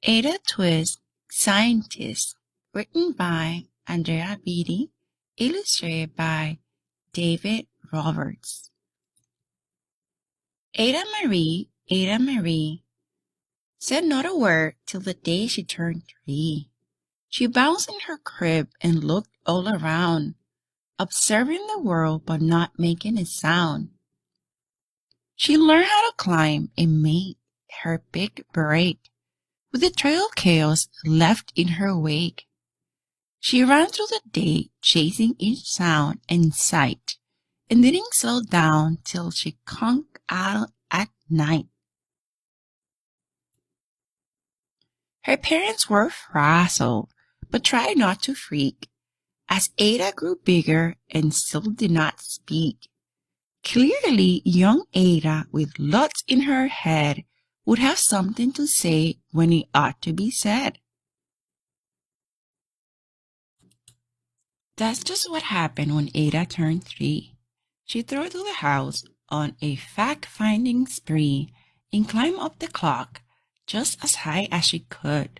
Ada Twist, Scientist, written by Andrea Beatty, illustrated by David Roberts. Ada Marie, said not a word till the day she turned 3. She bounced in her crib and looked all around, observing the world but not making a sound. She learned how to climb and made her big break, with a trail of chaos left in her wake. She ran through the day, chasing each sound and sight, and didn't slow down till she conked out at night. Her parents were frazzled, but tried not to freak, as Ada grew bigger and still did not speak. Clearly, young Ada, with lots in her head, would have something to say when it ought to be said. That's just what happened when Ada turned 3. She threw to the house on a fact-finding spree and climbed up the clock just as high as she could.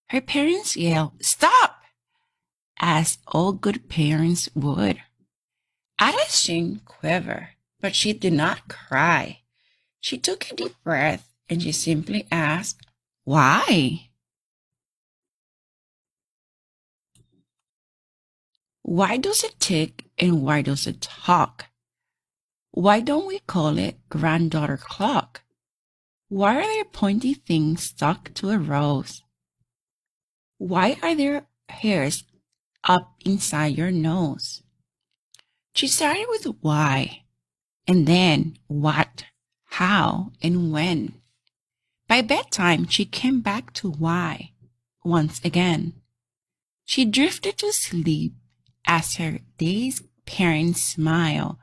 Her parents yelled, "Stop!" as all good parents would. Ada's chin quivered, but she did not cry. She took a deep breath and she simply asked, "Why?" Why does it tick and why does it talk? Why don't we call it granddaughter clock? Why are there pointy things stuck to a rose? Why are there hairs up inside your nose? She started with why, and then what, how, and when. By bedtime, she came back to why once again. She drifted to sleep as her dazed parents smiled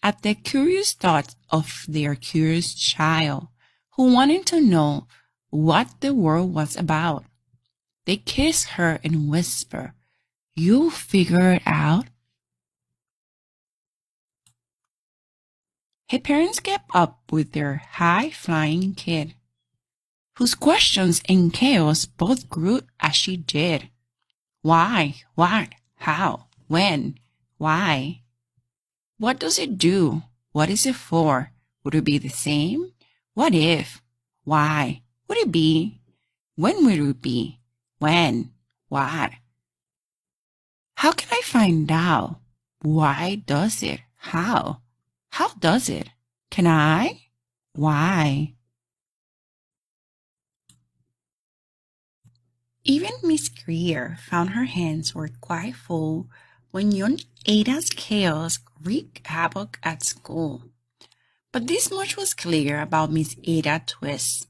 at the curious thoughts of their curious child who wanted to know what the world was about. They kissed her and whispered, "You'll figure it out." Her parents kept up with their high-flying kid, whose questions and chaos both grew as she did. Why? What? How? When? Why? What does it do? What is it for? Would it be the same? What if? Why? Would it be? When will it be? When? What? How can I find out? Why does it? How? How does it? Can I? Why? Even Miss Greer found her hands were quite full when young Ada's chaos wreaked havoc at school. But this much was clear about Miss Ada Twist.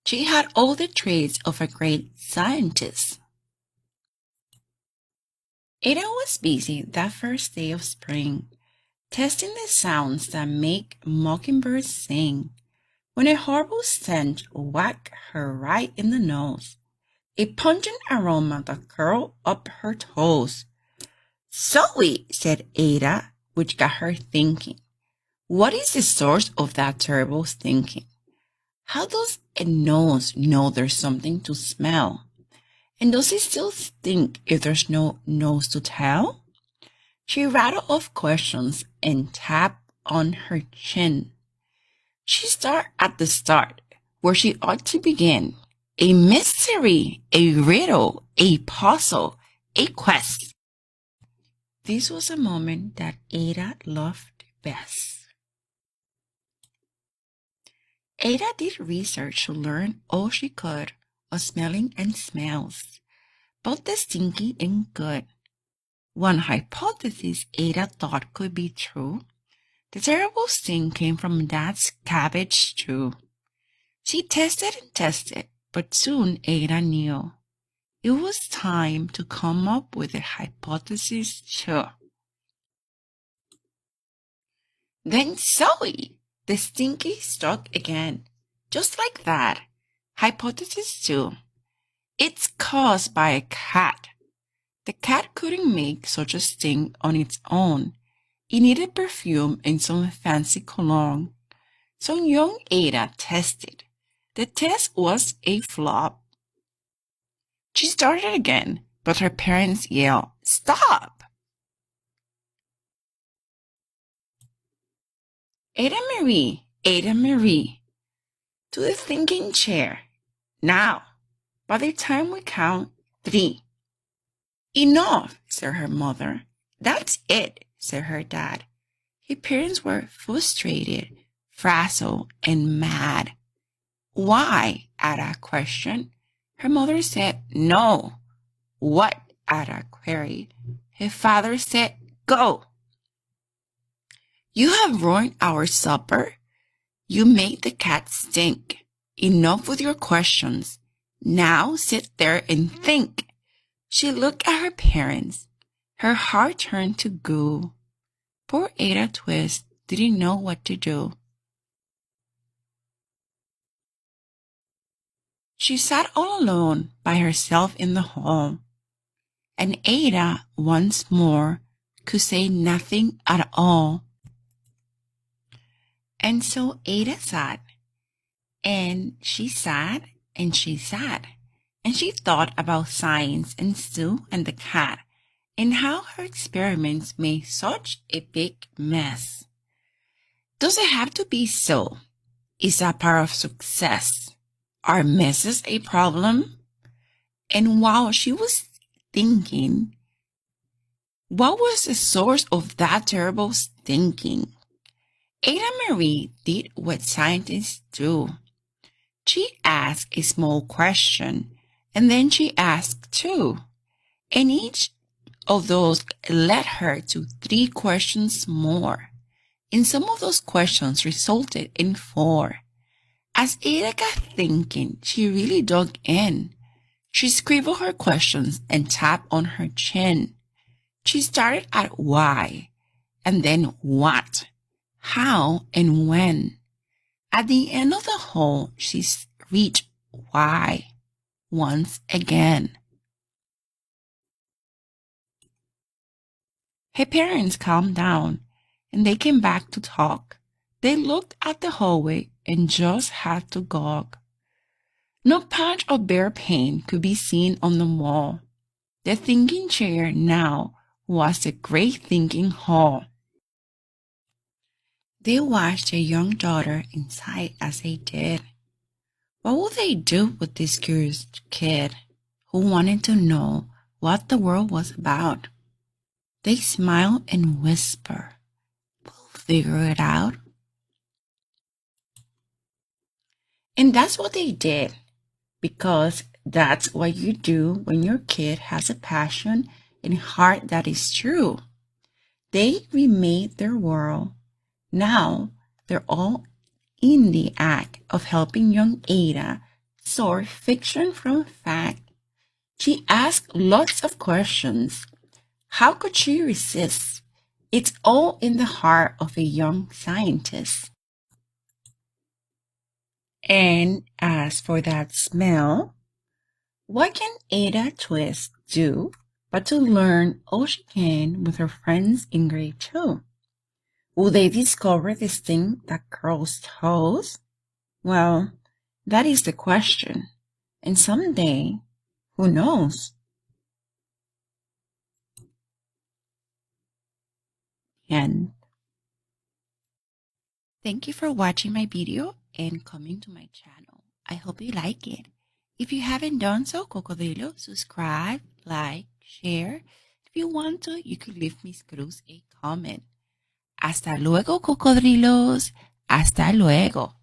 She had all the traits of a great scientist. Ada was busy that first day of spring, testing the sounds that make mockingbirds sing, when a horrible stench whacked her right in the nose, a pungent aroma that curled up her toes. "Zoe," said Ada, which got her thinking, what is the source of that terrible stinking? How does a nose know there's something to smell? And does it still stink if there's no nose to tell? She rattled off questions and tapped on her chin. She started at the start, where she ought to begin. A mystery, a riddle, a puzzle, a quest. This was a moment that Ada loved best. Ada did research to learn all she could of smelling and smells, both the stinky and good. One hypothesis Ada thought could be true. The terrible stink came from Dad's cabbage stew. She tested and tested, but soon Ada knew. It was time to come up with a hypothesis too. Then Zoe, the stinky struck again. Just like that. Hypothesis 2. It's caused by a cat. The cat couldn't make such a stink on its own. It needed perfume and some fancy cologne. So young Ada tested. The test was a flop. She started again, but her parents yelled, "Stop!" Ada Marie, to the thinking chair. Now, by the time we count 3. Enough, said her mother. That's it, said her dad. Her parents were frustrated, frazzled, and mad. Why? Ada questioned. Her mother said, no. What? Ada queried. Her father said, go. You have ruined our supper. You made the cat stink. Enough with your questions. Now sit there and think. She looked at her parents. Her heart turned to goo. Poor Ada Twist didn't know what to do. She sat all alone by herself in the hall, and Ada once more could say nothing at all. And so Ada sat, and she sat, and she sat, and she thought about science and Sue and the cat, and how her experiments made such a big mess. Does it have to be so? Is that part of success? Are messes a problem? And while she was thinking, what was the source of that terrible thinking? Ada Marie did what scientists do. She asked a small question, and then she asked 2. And each of those led her to 3 questions more. And some of those questions resulted in 4. As Ada got thinking, she really dug in. She scribbled her questions and tapped on her chin. She started at why, and then what, how, and when. At the end of the hall, she reached why once again. Her parents calmed down, and they came back to talk. They looked at the hallway and just had to gawk. No patch of bare paint could be seen on the wall. The thinking chair now was the great thinking hall. They watched their young daughter inside as they did. What would they do with this curious kid who wanted to know what the world was about? They smiled and whispered, "We'll figure it out." And that's what they did, because that's what you do when your kid has a passion and heart that is true. They remade their world. Now they're all in the act of helping young Ada sort fiction from fact. She asked lots of questions. How could she resist? It's all in the heart of a young scientist. And as for that smell, what can Ada Twist do but to learn all she can with her friends in grade 2? Will they discover this thing that curls toes? Well, that is the question. And someday, who knows? And thank you for watching my video and coming to my channel. I hope you like it. If you haven't done so, Cocodrilo, subscribe, like, share. If you want to, you could leave Miss Cruz a comment. Hasta luego, cocodrilos. Hasta luego.